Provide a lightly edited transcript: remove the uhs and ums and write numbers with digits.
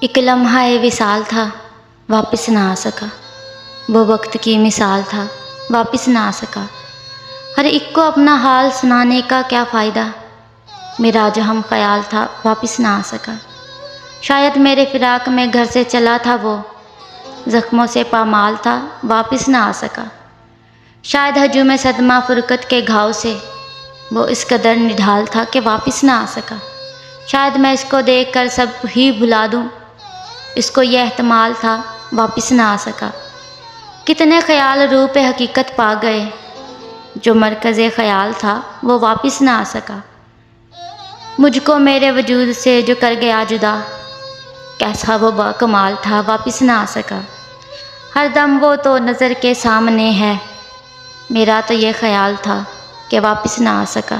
ایک لمحہ وصال تھا واپس نہ آ سکا، وہ وقت کی مثال تھا واپس نہ آ سکا۔ ہر ایک کو اپنا حال سنانے کا کیا فائدہ، میرا جو ہم خیال تھا واپس نہ آ سکا۔ شاید میرے فراق میں گھر سے چلا تھا وہ، زخموں سے پامال تھا واپس نہ آ سکا۔ شاید ہجوم صدمہ فرقت کے گھاؤ سے وہ اس قدر نڈھال تھا کہ واپس نہ آ سکا۔ شاید میں اس کو دیکھ کر سب ہی بھلا دوں، اس کو یہ احتمال تھا واپس نہ آ سکا۔ کتنے خیال روح پہ حقیقت پا گئے، جو مرکز خیال تھا وہ واپس نہ آ سکا۔ مجھ کو میرے وجود سے جو کر گیا جدا، کیسا وہ باکمال تھا واپس نہ آ سکا۔ ہر دم وہ تو نظر کے سامنے ہے، میرا تو یہ خیال تھا کہ واپس نہ آ سکا۔